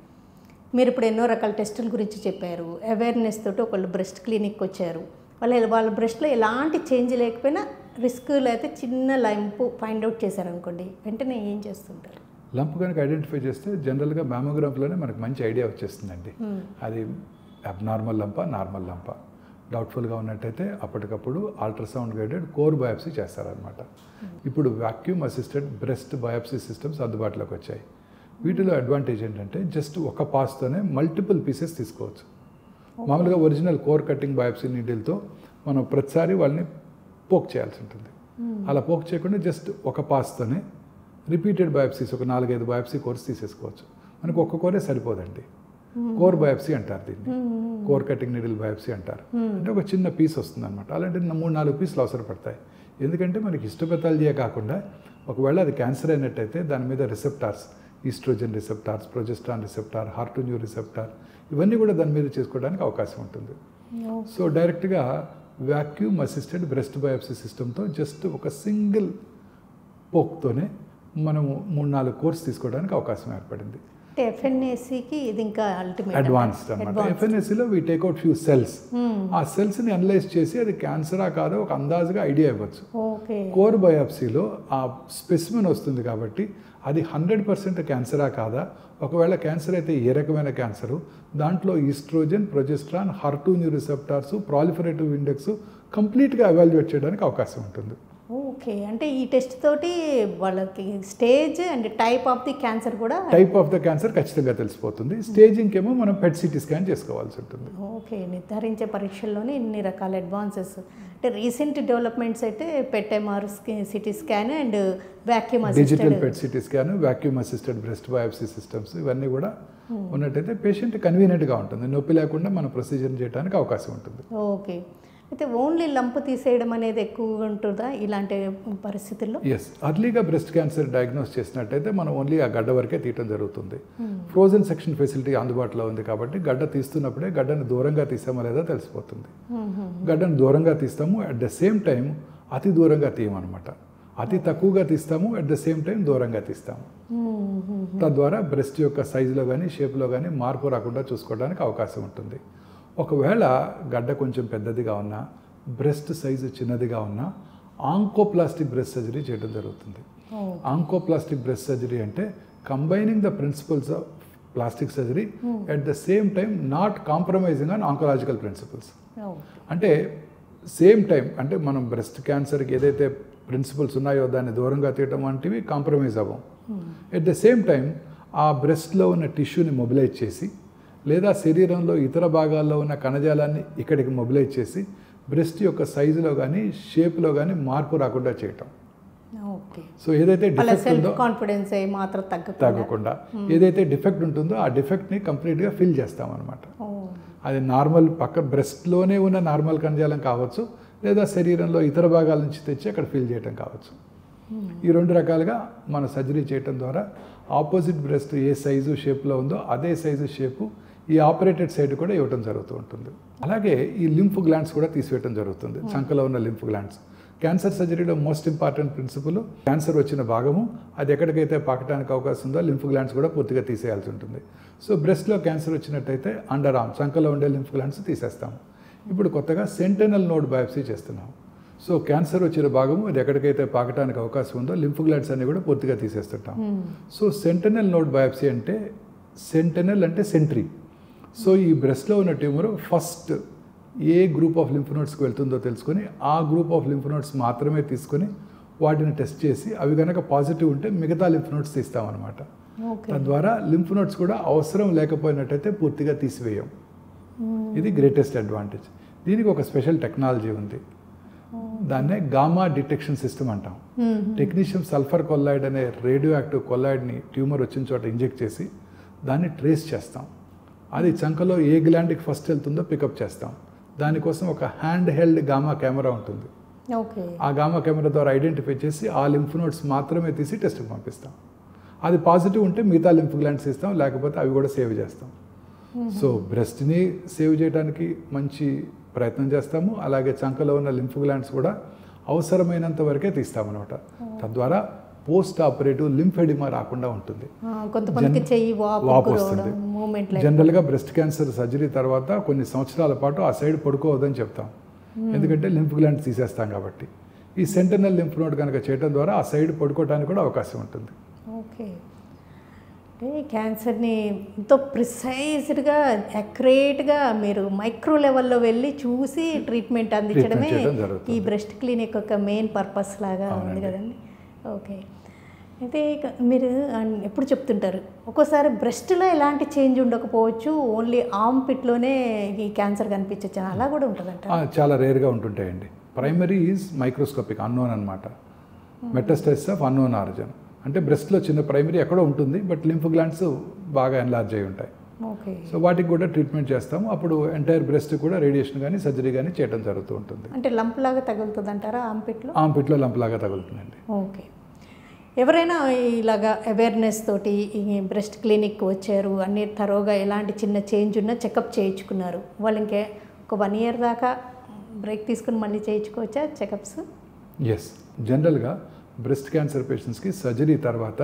మీరు ఇప్పుడు ఎన్నో రకాల టెస్టుల గురించి చెప్పారు. అవేర్నెస్ తోటి ఒకళ్ళు బ్రెస్ట్ క్లినిక్కి వచ్చారు. వాళ్ళ బ్రెస్ట్లో ఎలాంటి చేంజ్ లేకపోయినా రిస్క్ లేకపోతే చిన్న లంప్ ఫైండ్ అవుట్ చేశారనుకోండి, వెంటనే ఏం చేస్తుంటారు? లంప్ కనుక ఐడెంటిఫై చేస్తే జనరల్గా మ్యామోగ్రామ్లోనే మనకు మంచి ఐడియా వచ్చేస్తుందండి. అది అబ్నార్మల్ లంపా, నార్మల్ లంపా. డౌట్ఫుల్గా ఉన్నట్టయితే అప్పటికప్పుడు అల్ట్రాసౌండ్ గైడెడ్ కోర్ బయాప్సీ చేస్తారనమాట. ఇప్పుడు vacuum assisted breast biopsy systems అందుబాటులోకి వచ్చాయి. వీటిలో అడ్వాంటేజ్ ఏంటంటే జస్ట్ ఒక పాస్తోనే మల్టిపుల్ పీసెస్ తీసుకోవచ్చు. మామూలుగా ఒరిజినల్ కోర్ కటింగ్ బయాప్సీ నీడిల్తో మనం ప్రతిసారి వాళ్ళని పోక్ చేయాల్సి ఉంటుంది. అలా పోక్ చేయకుండా జస్ట్ ఒక పాస్తోనే రిపీటెడ్ బయాప్సీస్, ఒక 4-5 బయాప్సీ కోర్స్ తీసేసుకోవచ్చు. మనకు ఒక్క కోరే సరిపోదండి. కోర్ బయాప్సీ అంటారు దీన్ని, కోర్ కటింగ్ నీడిల్ బయాప్సీ అంటారు. అంటే ఒక చిన్న పీస్ వస్తుంది అనమాట. అలాంటి 3-4 పీసులు అవసరపడతాయి. ఎందుకంటే మనకి హిస్టోపెథాలజీయే కాకుండా ఒకవేళ అది క్యాన్సర్ అయినట్టయితే దాని మీద receptors, oestrogen receptors, progesterone receptor, HER2 receptor, ఇవన్నీ కూడా దాని మీద చేసుకోవడానికి అవకాశం ఉంటుంది. సో డైరెక్ట్గా వాక్యూమ్ అసిస్టెడ్ బ్రెస్ట్ బయాప్సీ సిస్టమ్తో జస్ట్ ఒక సింగిల్ పోక్తోనే మనము 3-4 కోర్స్ తీసుకోవడానికి అవకాశం ఏర్పడింది. FNACకి ఇది ఇంకా అడ్వాన్స్డ్ అనమాట. FNACలో వీ టేక్అవుట్ ఫ్యూ సెల్స్. ఆ సెల్స్ని అనలైజ్ చేసి అది క్యాన్సరా కాదో ఒక అందాజుగా ఐడియా ఇవ్వచ్చు. కోర్ బయాప్సీలో ఆ స్పెసిమెన్ వస్తుంది కాబట్టి అది 100% క్యాన్సరా కాదా, ఒకవేళ క్యాన్సర్ అయితే ఏ రకమైన క్యాన్సరు, దాంట్లో oestrogen, progesterone, HER2 receptors, proliferative index కంప్లీట్గా ఎవాల్యుయేట్ చేయడానికి అవకాశం ఉంటుంది. ఓకే. అంటే ఈ టెస్ట్ తోటి వాళ్ళకి stage and type of the cancer కూడా ఖచ్చితంగా తెలిసిపోతుంది. స్టేజింగ్ ఏమో మనం PET CT స్కాన్ చేసుకోవాల్సి ఉంటుంది. ఓకే. నిర్ధారించే పరీక్షల్లోనే ఇన్ని రకాల అడ్వాన్సెస్. అంటే రీసెంట్ డెవలప్మెంట్స్ అయితే PET MR CT scan and vacuum assisted digital PET CT scan, vacuum assisted breast biopsy systems ఇవన్నీ కూడా ఉన్నట్టయితే పేషెంట్ కన్వీనియంట్గా ఉంటుంది. నొప్పి లేకుండా మనం ప్రొసీజర్ చేయడానికి అవకాశం ఉంటుంది. ఓకే. అయితే ఓన్లీ లంప్ తీసేయడం అనేది ఎక్కువగా ఉంటుందా ఇలాంటి పరిస్థితుల్లో? ఎస్, అర్లీగా బ్రెస్ట్ క్యాన్సర్ డయాగ్నోస్ చేసినట్టయితే మనం ఓన్లీ ఆ గడ్డ వరకే తీయటం జరుగుతుంది. ఫ్రోజన్ సెక్షన్ ఫెసిలిటీ అందుబాటులో ఉంది కాబట్టి గడ్డ తీస్తున్నప్పుడే గడ్డను దూరంగా తీసామో లేదో తెలిసిపోతుంది. గడ్డను దూరంగా తీస్తాము, అట్ ద సేమ్ టైం అతి దూరంగా తీయమన్నమాట. అతి తక్కువగా తీస్తాము, అట్ ద సేమ్ టైం దూరంగా తీస్తాము. తద్వారా బ్రెస్ట్ యొక్క సైజులో కానీ షేప్లో కానీ మార్పు రాకుండా చూసుకోవడానికి అవకాశం ఉంటుంది. ఒకవేళ గడ్డ కొంచెం పెద్దదిగా ఉన్నా, బ్రెస్ట్ సైజు చిన్నదిగా ఉన్నా ఆంకోప్లాస్టిక్ బ్రెస్ట్ సర్జరీ చేయడం జరుగుతుంది. ఆంకోప్లాస్టిక్ బ్రెస్ట్ సర్జరీ అంటే combining the principles of plastic surgery at the same time not compromising on oncological principles. అంటే సేమ్ టైం అంటే మనం బ్రెస్ట్ క్యాన్సర్కి ఏదైతే ప్రిన్సిపల్స్ ఉన్నాయో దాన్ని దూరంగా తీయటం వంటివి కాంప్రమైజ్ అవ్వం. ఎట్ ద సేమ్ టైం ఆ బ్రెస్ట్లో ఉన్న టిష్యూని మొబిలైజ్ చేసి లేదా శరీరంలో ఇతర భాగాల్లో ఉన్న కణజాలాన్ని ఇక్కడికి మొబిలైజ్ చేసి బ్రెస్ట్ యొక్క సైజులో కానీ షేప్లో కానీ మార్పు రాకుండా చేయటం. ఓకే. సో ఏదైతే అలా డిఫెక్ట్ సెల్ఫ్ ఉందో కాన్ఫిడెన్స్ మాత్రం తగ్గకుండా ఏదైతే డిఫెక్ట్ ఉంటుందో ఆ డిఫెక్ట్ని కంప్లీట్గా ఫిల్ చేస్తామన్నమాట. అది నార్మల్ పక్క బ్రెస్ట్లోనే ఉన్న నార్మల్ కణజాలం కావచ్చు, లేదా శరీరంలో ఇతర భాగాల నుంచి తెచ్చి అక్కడ ఫిల్ చేయడం కావచ్చు. ఈ రెండు రకాలుగా మన సర్జరీ చేయడం ద్వారా ఆపోజిట్ బ్రెస్ట్ ఏ సైజు షేప్లో ఉందో అదే సైజు షేపు ఈ ఆపరేటెడ్ సైడ్ కూడా ఇవ్వడం జరుగుతూ ఉంటుంది. అలాగే ఈ లింఫ్ గ్లాండ్స్ కూడా తీసివేయడం జరుగుతుంది, చంకలో ఉన్న లింఫ్ గ్లాండ్స్. క్యాన్సర్ సర్జరీలో మోస్ట్ ఇంపార్టెంట్ ప్రిన్సిపల్ క్యాన్సర్ వచ్చిన భాగము అది ఎక్కడికైతే పాకడానికి అవకాశం ఉందో లింఫ్ గ్లాండ్స్ కూడా పూర్తిగా తీసేయాల్సి ఉంటుంది. సో బ్రెస్ట్లో క్యాన్సర్ వచ్చినట్టయితే అండర్ ఆర్మ్ చంకలో ఉండే లింఫ్ గ్లాండ్స్ తీసేస్తాము. ఇప్పుడు కొత్తగా సెంటినల్ నోడ్ బయాప్సీ చేస్తున్నాము. సో క్యాన్సర్ వచ్చిన భాగము అది ఎక్కడికైతే పాకడానికి అవకాశం ఉందో లింఫ్ గ్లాండ్స్ అన్ని కూడా పూర్తిగా తీసేస్తుంటాం. సో సెంటినల్ నోడ్ బయాప్సీ అంటే సెంటినల్ అంటే సెంట్రీ. సో ఈ బ్రెస్ట్లో ఉన్న tumour first a group of lymph నోడ్స్కి వెళ్తుందో తెలుసుకొని ఆ గ్రూప్ ఆఫ్ లింఫ్ నోడ్స్ మాత్రమే తీసుకొని వాటిని టెస్ట్ చేసి అవి కనుక పాజిటివ్ ఉంటే మిగతా లింఫ్ నోడ్స్ తీస్తామన్నమాట. తద్వారా లింఫ్ నోడ్స్ కూడా అవసరం లేకపోయినట్టయితే పూర్తిగా తీసివేయం. ఇది గ్రేటెస్ట్ అడ్వాంటేజ్. దీనికి ఒక స్పెషల్ టెక్నాలజీ ఉంది, దాన్నే గామా డిటెక్షన్ సిస్టమ్ అంటాం. టెక్నీషియం సల్ఫర్ కొల్లాయిడ్ అనే రేడియో యాక్టివ్ కొల్లాయిడ్ని ట్యూమర్ వచ్చిన చోట ఇంజెక్ట్ చేసి దాన్ని ట్రేస్ చేస్తాం. అది చంకలో ఏ గ్లాండ్కి ఫస్ట్ వెళ్తుందో పికప్ చేస్తాం. దానికోసం ఒక హ్యాండ్ హెల్డ్ గామా కెమెరా ఉంటుంది. ఆ గామా కెమెరా ద్వారా ఐడెంటిఫై చేసి ఆ లింఫ్ నోడ్స్ మాత్రమే తీసి టెస్ట్కి పంపిస్తాం. అది పాజిటివ్ ఉంటే మిగతా లింఫ్ గ్లాండ్స్ ఇస్తాం, లేకపోతే అవి కూడా సేవ్ చేస్తాం. సో బ్రెస్ట్ని సేవ్ చేయడానికి మంచి ప్రయత్నం చేస్తాము. అలాగే చంకలో ఉన్న లింఫ్ గ్లాండ్స్ కూడా అవసరమైనంత వరకే తీస్తామన్నమాట. తద్వారా పోస్ట్ ఆపరేటివ్ లింఫ్ ఎడిమా రాకుండా ఉంటుంది, వాపు వస్తుంది. జనరల్గా బ్రెస్ట్ క్యాన్సర్ సర్జరీ తర్వాత కొన్ని సంవత్సరాల పాటు ఆ సైడ్ పడుకోవద్దని చెప్తాం, ఎందుకంటే లింఫ్ గ్లాండ్స్ తీసేస్తాం కాబట్టి. ఈ సెంటినల్ లింఫ్ నోడ్ కనుక చేయడం ద్వారా ఆ సైడ్ పడుకోవడానికి కూడా అవకాశం ఉంటుంది. ఓకే. అంటే క్యాన్సర్ని ఎంతో ప్రిసైజ్డ్గా అక్యురేట్గా మీరు మైక్రో లెవెల్లో వెళ్ళి చూసి ట్రీట్మెంట్ అందించడమే ఈ బ్రెస్ట్ క్లినిక్ యొక్క మెయిన్ పర్పస్ లాగా ఉంది కదండి. ఓకే. అయితే మీరు ఎప్పుడు చెప్తుంటారు ఒక్కోసారి బ్రెస్ట్లో ఎలాంటి చేంజ్ ఉండకపోవచ్చు, ఓన్లీ ఆర్మ్ పిట్లోనే ఈ క్యాన్సర్ కనిపించచ్చు, అలా కూడా ఉంటుందంట. చాలా రేర్గా ఉంటుంటాయండి. ప్రైమరీ ఈజ్ మైక్రోస్కోపిక్ అన్నోన్ అనమాట. మెటాస్టైసిస్ ఆఫ్ అన్నోన్ ఆరిజిన్ అంటే బ్రెస్ట్లో చిన్న ప్రైమరీ ఎక్కడో ఉంటుంది, బట్ లింఫ్ గ్లాండ్స్ బాగా ఎన్లార్జ్ అయి ఉంటాయి. సో వాటికి కూడా ట్రీట్మెంట్ చేస్తాము. అప్పుడు ఎంటైర్ బ్రెస్ట్ కూడా రేడియేషన్ కానీ సర్జరీ కానీ చేయడం జరుగుతూ ఉంటుంది. అంటే లంప్ లాగా తగులుతుంది అంటారా ఆర్మ్ పిట్లో లంప్ లాగా తగులుతుందండి. ఓకే. ఎవరైనా ఇలాగా అవేర్నెస్ తోటి ఈ బ్రెస్ట్ క్లినిక్ వచ్చారు, అన్ని తరోగా ఎలాంటి చిన్న చేంజ్ ఉన్నా చెకప్ చేయించుకున్నారు, వాళ్ళు ఇంకే ఒక 1 year దాకా బ్రేక్ తీసుకుని మళ్ళీ చేయించుకోవచ్చా చెకప్స్? ఎస్. జనరల్గా బ్రెస్ట్ క్యాన్సర్ పేషెంట్స్కి సర్జరీ తర్వాత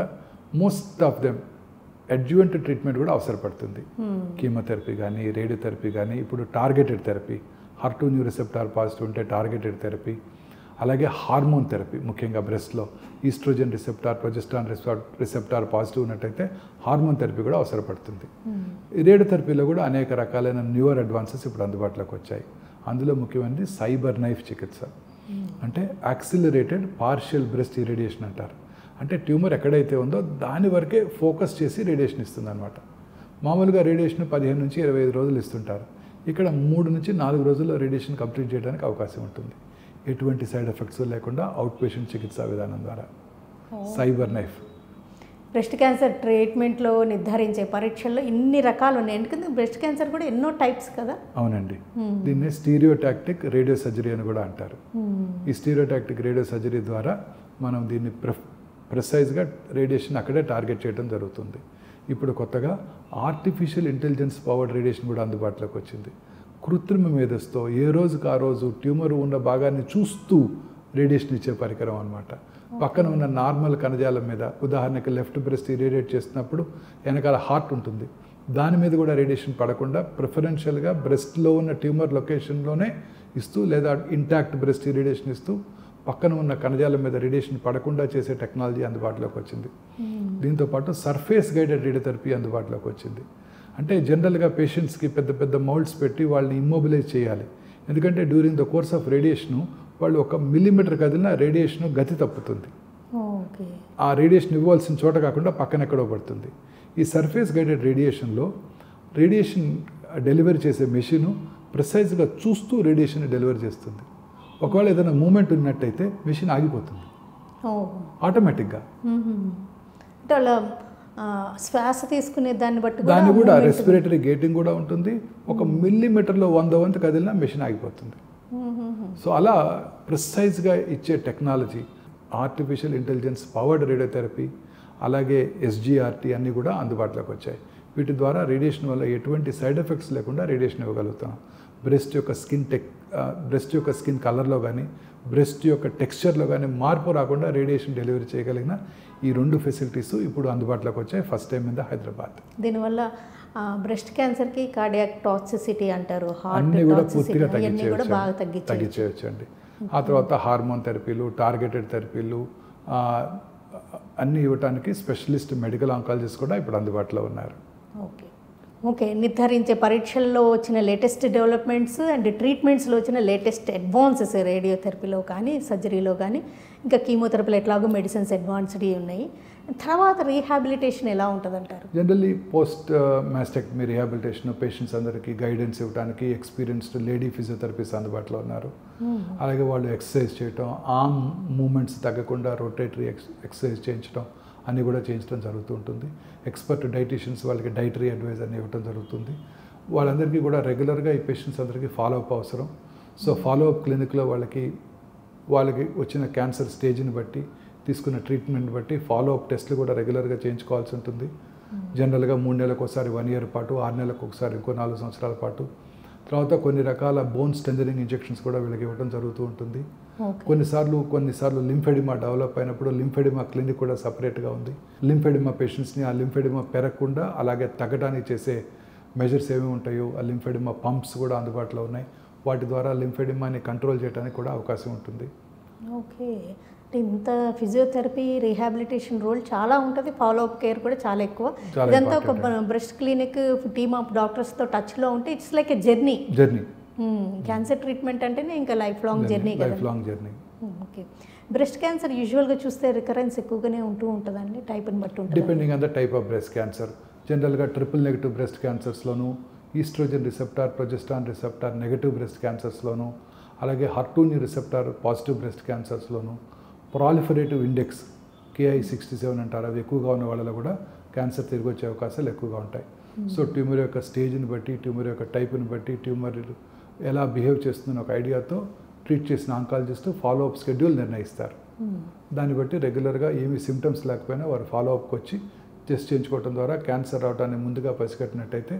most of them adjuvant treatment కూడా అవసరపడుతుంది. కీమోథెరపీ కానీ రేడియోథెరపీ కానీ, ఇప్పుడు targeted therapy, HER2 receptor positive ఉంటే టార్గెటెడ్ థెరపీ, అలాగే హార్మోన్ థెరపీ, ముఖ్యంగా బ్రెస్ట్లో oestrogen receptor, progesterone receptor positive ఉన్నట్టయితే హార్మోన్ థెరపీ కూడా అవసరపడుతుంది. రేడియోథెరపీలో కూడా అనేక రకాలైన న్యూవర్ అడ్వాన్సెస్ ఇప్పుడు అందుబాటులోకి వచ్చాయి. అందులో ముఖ్యమైనది సైబర్ నైఫ్ చికిత్స, అంటే యాక్సిలరేటెడ్ పార్షియల్ బ్రెస్ట్ ఇరేడియేషన్ అంటారు. అంటే ట్యూమర్ ఎక్కడైతే ఉందో దాని వరకే ఫోకస్ చేసి రేడియేషన్ ఇస్తుంది అనమాట. మామూలుగా రేడియేషన్ 15 నుంచి 25 రోజులు ఇస్తుంటారు. ఇక్కడ 3 నుంచి 4 రోజుల్లో రేడియేషన్ కంప్లీట్ చేయడానికి అవకాశం ఉంటుంది, ఎటువంటి సైడ్ ఎఫెక్ట్స్ లేకుండా అవుట్ పేషెంట్ చికిత్సా విధానం ద్వారా. సైబర్ నైఫ్ బ్రెస్ట్ క్యాన్సర్ ట్రీట్మెంట్లో నిర్ధారించే పరీక్షల్లో ఇన్ని రకాలు ఉన్నాయి, ఎందుకంటే బ్రెస్ట్ క్యాన్సర్ కూడా ఎన్నో టైప్స్ కదా. అవునండి. దీన్ని స్టీరియోటాక్టిక్ రేడియో సర్జరీ అని కూడా అంటారు. ఈ స్టీరియోటాక్టిక్ రేడియో సర్జరీ ద్వారా మనం దీన్ని ప్రిసైజ్గా రేడియేషన్ అక్కడే టార్గెట్ చేయడం జరుగుతుంది. ఇప్పుడు కొత్తగా ఆర్టిఫిషియల్ ఇంటెలిజెన్స్ పవర్డ్ రేడియేషన్ కూడా అందుబాటులోకి వచ్చింది. కృత్రిమ మేధస్తో ఏ రోజుకు ఆ రోజు ట్యూమర్ ఉన్న భాగాన్ని చూస్తూ రేడియేషన్ ఇచ్చే పరికరం అనమాట. పక్కన ఉన్న నార్మల్ కణజాలం మీద, ఉదాహరణకి లెఫ్ట్ బ్రెస్ట్ ఇరేడియేట్ చేస్తున్నప్పుడు వెనకాల హార్ట్ ఉంటుంది, దాని మీద కూడా రేడియేషన్ పడకుండా ప్రిఫరెన్షియల్గా బ్రెస్ట్లో ఉన్న ట్యూమర్ లొకేషన్లోనే ఇస్తూ, లేదా ఇంటాక్ట్ బ్రెస్ట్ ఇరేడియేషన్ ఇస్తూ పక్కన ఉన్న కణజాలం మీద రేడియేషన్ పడకుండా చేసే టెక్నాలజీ అందుబాటులోకి వచ్చింది. దీంతోపాటు సర్ఫేస్ గైడెడ్ రేడియోథెరపీ అందుబాటులోకి వచ్చింది. అంటే జనరల్గా పేషెంట్స్కి పెద్ద పెద్ద మౌల్డ్స్ పెట్టి వాళ్ళని ఇమ్మొబిలైజ్ చేయాలి, ఎందుకంటే during the course of radiation వాళ్ళు 1 మిల్లీమీటర్ కదిలిన రేడియేషన్ గతి తప్పుతుంది. ఆ రేడియేషన్ ఇవ్వాల్సిన చోట కాకుండా పక్కన ఎక్కడో పడుతుంది. ఈ సర్ఫేస్ గైడెడ్ రేడియేషన్లో రేడియేషన్ డెలివరీ చేసే మెషిన్ ప్రిసైజ్గా చూస్తూ రేడియేషన్ డెలివరీ చేస్తుంది. ఒకవేళ ఏదైనా మూమెంట్ ఉన్నట్టయితే మెషిన్ ఆగిపోతుంది. ఆటోమేటిక్గా. అంటే వాళ్ళ శ్వాస తీసుకునే దాన్ని బట్టి దాన్ని కూడా రెస్పిరేటరీ గేటింగ్ కూడా ఉంటుంది. ఒక మిల్లీమీటర్లో 100 వంతు కదిలినా మెషిన్ ఆగిపోతుంది. సో అలా ప్రిసైజ్గా ఇచ్చే technology, artificial intelligence powered radiotherapy, అలాగే ఎస్జిఆర్టీ అన్నీ కూడా అందుబాటులోకి వచ్చాయి. వీటి ద్వారా రేడియేషన్ వల్ల ఎటువంటి సైడ్ ఎఫెక్ట్స్ లేకుండా రేడియేషన్ ఇవ్వగలుగుతున్నాం. బ్రెస్ట్ యొక్క స్కిన్ కలర్లో కానీ, బ్రెస్ట్ యొక్క టెక్స్చర్లో కానీ మార్పు రాకుండా రేడియేషన్ డెలివరీ చేయగలిగిన ఈ 2 ఫెసిలిటీస్ ఇప్పుడు అందుబాటులోకి వచ్చాయి first time in the Hyderabad. దీనివల్ల బ్రెస్ట్ క్యాన్సర్కి కార్డియాక్ టాక్సిసిటీ అంటారు, అన్నీ కూడా పూర్తిగా తగ్గించేయచ్చు అండి. ఆ తర్వాత హార్మోన్ థెరపీలు, టార్గెటెడ్ థెరపీలు అన్నీ ఇవ్వడానికి స్పెషలిస్ట్ మెడికల్ ఆంకాలజిస్ట్ కూడా ఇప్పుడు అందుబాటులో ఉన్నారు. ఓకే, నిర్ధారించే పరీక్షల్లో వచ్చిన లేటెస్ట్ డెవలప్మెంట్స్ అండ్ ట్రీట్మెంట్స్లో వచ్చిన లేటెస్ట్ అడ్వాన్సెస్ రేడియోథెరపీలో కానీ, సర్జరీలో కానీ, ఇంకా కీమోథెరపీలో ఎట్లాగో మెడిసిన్స్ అడ్వాన్స్డ్ ఉన్నాయి. తర్వాత రీహాబిలిటేషన్ ఎలా ఉంటుంది అంటారు? Generally post mastectomy rehabilitation patients అందరికీ గైడెన్స్ ఇవ్వడానికి ఎక్స్పీరియన్స్డ్ లేడీ ఫిజియోథెరపిస్ట్ అందుబాటులో ఉన్నారు. అలాగే వాళ్ళు ఎక్సర్సైజ్ చేయటం, ఆర్మ్ మూమెంట్స్ తగ్గకుండా రొటేటరీ ఎక్సర్సైజ్ చేయించడం అన్నీ కూడా చేయించడం జరుగుతూ ఉంటుంది. ఎక్స్పర్ట్ డైటీషియన్స్ వాళ్ళకి డైటరీ అడ్వైజ్ అని ఇవ్వడం జరుగుతుంది. వాళ్ళందరికీ కూడా రెగ్యులర్గా ఈ పేషెంట్స్ అందరికీ ఫాలోఅప్ అవసరం. సో ఫాలోఅప్ క్లినిక్లో వాళ్ళకి వచ్చిన క్యాన్సర్ స్టేజ్ని బట్టి, తీసుకున్న ట్రీట్మెంట్ బట్టి ఫాలోఅప్ టెస్ట్లు కూడా రెగ్యులర్గా చేయించుకోవాల్సి ఉంటుంది. జనరల్గా 3 నెలలకు ఒకసారి 1 year పాటు, 6 నెలలకు ఒకసారి ఇంకో 4 సంవత్సరాల పాటు. తర్వాత కొన్ని రకాల బోన్ స్ట్రెంథనింగ్ ఇంజెక్షన్స్ కూడా వీళ్ళకి ఇవ్వడం జరుగుతూ ఉంటుంది. కొన్నిసార్లు లింఫెడిమా డెవలప్ అయినప్పుడు లింఫెడిమా క్లినిక్ కూడా సపరేట్గా ఉంది. లింఫెడిమా పేషెంట్స్ని ఆ లింఫెడిమా పెరగకుండా అలాగే తగ్గడానికి చేసే మెజర్స్ ఏమి ఉంటాయో ఆ లింఫెడిమా పంప్స్ కూడా అందుబాటులో ఉన్నాయి. వాటి ద్వారా లింఫెడిమాని కంట్రోల్ చేయడానికి కూడా అవకాశం ఉంటుంది. ఓకే, ఇంత ఫిజియోథెరపీ రీహాబిలిటేషన్ రోల్ చాలా ఉంటుంది, ఫాలోఅప్ కేర్ కూడా చాలా ఎక్కువ. ఇదంతా ఒక బ్రెస్ట్ క్లినిక్ టీమ్ ఆఫ్ డాక్టర్స్తో టచ్లో ఉంటే it's like a journey. Cancer treatment అంటేనే ఇంకా life long journey. Okay, breast cancer యూజువల్గా చూస్తే రికరెన్స్ ఎక్కువగానే ఉంటుందండి, టైప్ని బట్టి ఉంటుంది. Depending on the type of breast cancer. జనరల్గా ట్రిపుల్ నెగిటివ్ బ్రెస్ట్ క్యాన్సర్స్లోను, oestrogen receptor, progesterone receptor negative breast క్యాన్సర్స్లోను, అలాగే HER2 రిసెప్టార్ పాజిటివ్ బ్రెస్ట్ క్యాన్సర్స్లోను, ప్రాలిఫరేటివ్ ఇండెక్స్ KI67 అంటారు, అవి ఎక్కువగా ఉన్న వాళ్ళలో కూడా క్యాన్సర్ తిరిగి వచ్చే అవకాశాలు ఎక్కువగా ఉంటాయి. సో ట్యూమర్ యొక్క స్టేజ్ని బట్టి, ట్యూమర్ యొక్క టైప్ని బట్టి, ట్యూమర్ ఎలా బిహేవ్ చేస్తుందని ఒక ఐడియాతో ట్రీట్ చేసిన ఆంకాలజిస్ట్ ఫాలోఅప్ షెడ్యూల్ నిర్ణయిస్తారు. దాన్ని బట్టి రెగ్యులర్గా ఏమీ సిమ్టమ్స్ లేకపోయినా వారు ఫాలోఅప్కి వచ్చి టెస్ట్ చేయించుకోవడం ద్వారా క్యాన్సర్ రావడాన్ని ముందుగా పసిగట్టినట్టయితే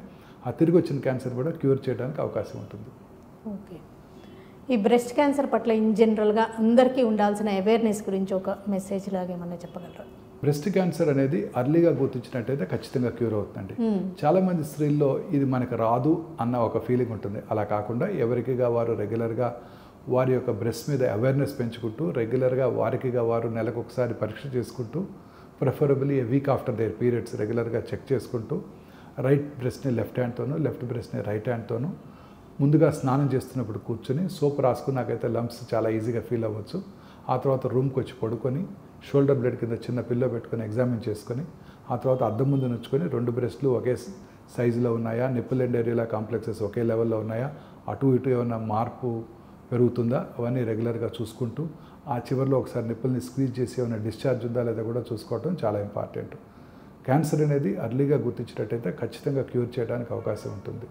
ఆ తిరిగి వచ్చిన క్యాన్సర్ కూడా క్యూర్ చేయడానికి అవకాశం ఉంటుంది. ఓకే, ఈ బ్రెస్ట్ క్యాన్సర్ పట్ల ఇన్ జనరల్గా అందరికీ ఉండాల్సిన అవేర్నెస్ గురించి ఒక మెసేజ్ లాగా ఏమన్నా చెప్పగలరా? బ్రెస్ట్ క్యాన్సర్ అనేది అర్లీగా గుర్తించినట్టయితే ఖచ్చితంగా క్యూర్ అవుతుందండి. చాలామంది స్త్రీల్లో ఇది మనకు రాదు అన్న ఒక ఫీలింగ్ ఉంటుంది. అలా కాకుండా ఎవరికిగా వారు రెగ్యులర్గా వారి యొక్క బ్రెస్ట్ మీద అవేర్నెస్ పెంచుకుంటూ, రెగ్యులర్గా వారికిగా వారు నెలకు ఒకసారి పరీక్ష చేసుకుంటూ, preferably A week after their periods రెగ్యులర్గా చెక్ చేసుకుంటూ, రైట్ బ్రెస్ట్ని లెఫ్ట్ హ్యాండ్తోనూ, లెఫ్ట్ బ్రెస్ట్ని రైట్ హ్యాండ్తోనూ ముందుగా స్నానం చేస్తున్నప్పుడు కూర్చొని సోప్ రాసుకున్నాకైతే లంప్స్ చాలా ఈజీగా ఫీల్ అవ్వచ్చు. ఆ తర్వాత రూమ్కి వచ్చి పడుకొని షోల్డర్ బ్లేడ్ కింద చిన్న పిల్లో పెట్టుకొని ఎగ్జామిన్ చేసుకొని, ఆ తర్వాత అద్దం ముందు నుంచుకొని 2 బ్రెస్ట్లు ఒకే సైజులో ఉన్నాయా, నిప్పుల్ అండ్ ఏరియా కాంప్లెక్సెస్ ఒకే లెవెల్లో ఉన్నాయా, అటు ఇటు ఏమైనా మార్పు పెరుగుతుందా, అవన్నీ రెగ్యులర్గా చూసుకుంటూ ఆ చివరిలో ఒకసారి నిప్పుల్ని స్క్వీజ్ చేసి ఏమైనా డిశ్చార్జ్ ఉందా లేదా కూడా చూసుకోవడం చాలా ఇంపార్టెంట్. క్యాన్సర్ అనేది అర్లీగా గుర్తించేటట్టయితే ఖచ్చితంగా క్యూర్ చేయడానికి అవకాశం ఉంటుంది.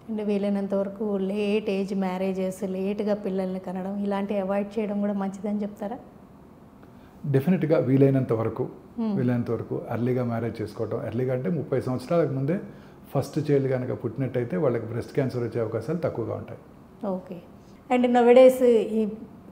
అండ్ వీలైనంత వరకు లేట్ ఏజ్ మ్యారేజెస్, లేట్గా పిల్లల్ని కనడం ఇలాంటివి అవాయిడ్ చేయడం కూడా మంచిదని చెప్తారా? డెఫినెట్గా వీలైనంత వరకు అర్లీగా మ్యారేజ్ చేసుకోవటం. ఎర్లీగా అంటే 30 సంవత్సరాలకు ముందే ఫస్ట్ చైల్డ్ కనుక పుట్టినట్టయితే వాళ్ళకి బ్రెస్ట్ క్యాన్సర్ వచ్చే అవకాశాలు తక్కువగా ఉంటాయి. ఓకే, అండ్ నౌడేస్ ఈ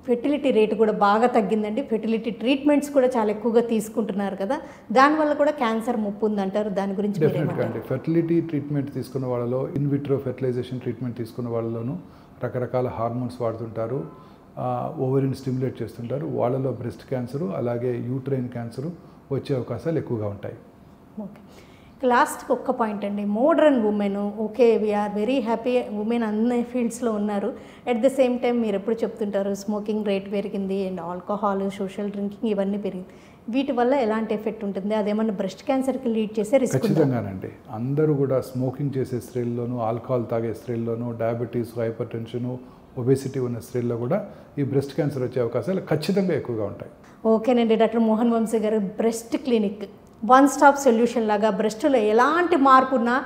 ఫెర్టిలిటీ రేటు కూడా బాగా తగ్గిందండి. ఫెర్టిలిటీ ట్రీట్మెంట్స్ కూడా చాలా ఎక్కువగా తీసుకుంటున్నారు కదా, దానివల్ల కూడా క్యాన్సర్ ముప్పు ఉందంటారు, దాని గురించి? డెఫినెట్గా అండి. ఫెర్టిలిటీ ట్రీట్మెంట్ తీసుకున్న వాళ్ళలో, ఇన్విట్రో ఫెర్టిలైజేషన్ ట్రీట్మెంట్ తీసుకున్న వాళ్ళలోనూ రకరకాల హార్మోన్స్ వాడుతుంటారు, ఓవరీని స్టిమ్యులేట్ చేస్తుంటారు. వాళ్ళలో బ్రెస్ట్ క్యాన్సరు అలాగే యూట్రైన్ క్యాన్సరు వచ్చే అవకాశాలు ఎక్కువగా ఉంటాయి. ఓకే, లాస్ట్కి ఒక్క పాయింట్ అండి. Modern women, okay we're very happy, women అన్ని ఫీల్డ్స్లో ఉన్నారు. అట్ ద సేమ్ టైం మీరు ఎప్పుడు చెప్తుంటారు స్మోకింగ్ రేట్ పెరిగింది అండ్ ఆల్కహాల్, సోషల్ డ్రింకింగ్ ఇవన్నీ పెరిగింది. వీటి వల్ల ఎలాంటి ఎఫెక్ట్ ఉంటుంది? అదేమన్నా బ్రెస్ట్ క్యాన్సర్కి లీడ్ చేసే రిస్క్? ఖచ్చితంగానండి. అందరూ కూడా స్మోకింగ్ చేసే స్త్రీల్లోనూ, ఆల్కహాల్ తాగే స్త్రీల్లోనూ, డయాబెటీస్, హైపర్ టెన్షను, ఒబేసిటీ ఉన్న స్త్రీల్లో కూడా ఈ బ్రెస్ట్ క్యాన్సర్ వచ్చే అవకాశాలు ఖచ్చితంగా ఎక్కువగా ఉంటాయి. ఓకేనండి డాక్టర్ మోహన్ వంశీ గారు, breast clinic one stop solution లాగా బ్రెస్ట్లో ఎలాంటి మార్పు ఉన్నా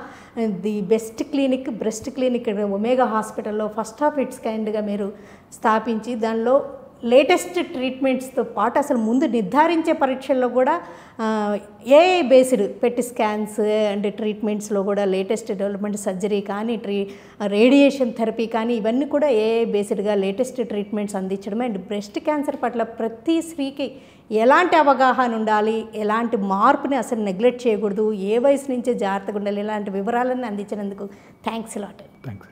the best clinic breast clinic omega హాస్పిటల్లో ఫస్ట్ ఆఫ్ ఇట్స్ కైండ్గా మీరు స్థాపించి దానిలో లేటెస్ట్ ట్రీట్మెంట్స్తో పాటు అసలు ముందు నిర్ధారించే పరీక్షల్లో కూడా ఏఐ బేస్డ్ పెట్టి స్కాన్స్ అండ్ ట్రీట్మెంట్స్లో కూడా లేటెస్ట్ డెవలప్మెంట్ సర్జరీ కానీ రేడియేషన్ థెరపీ కానీ ఇవన్నీ కూడా ఏఐ బేస్డ్గా లేటెస్ట్ ట్రీట్మెంట్స్ అందించడం అండ్ బ్రెస్ట్ క్యాన్సర్ పట్ల ప్రతి స్త్రీకి ఎలాంటి అవగాహన ఉండాలి, ఎలాంటి మార్పుని అసలు నెగ్లెక్ట్ చేయకూడదు, ఏ వయసు నుంచే జాగ్రత్తగా ఉండాలి, ఇలాంటి వివరాలన్నీ అందించినందుకు థ్యాంక్స్ లాట్. థ్యాంక్స్.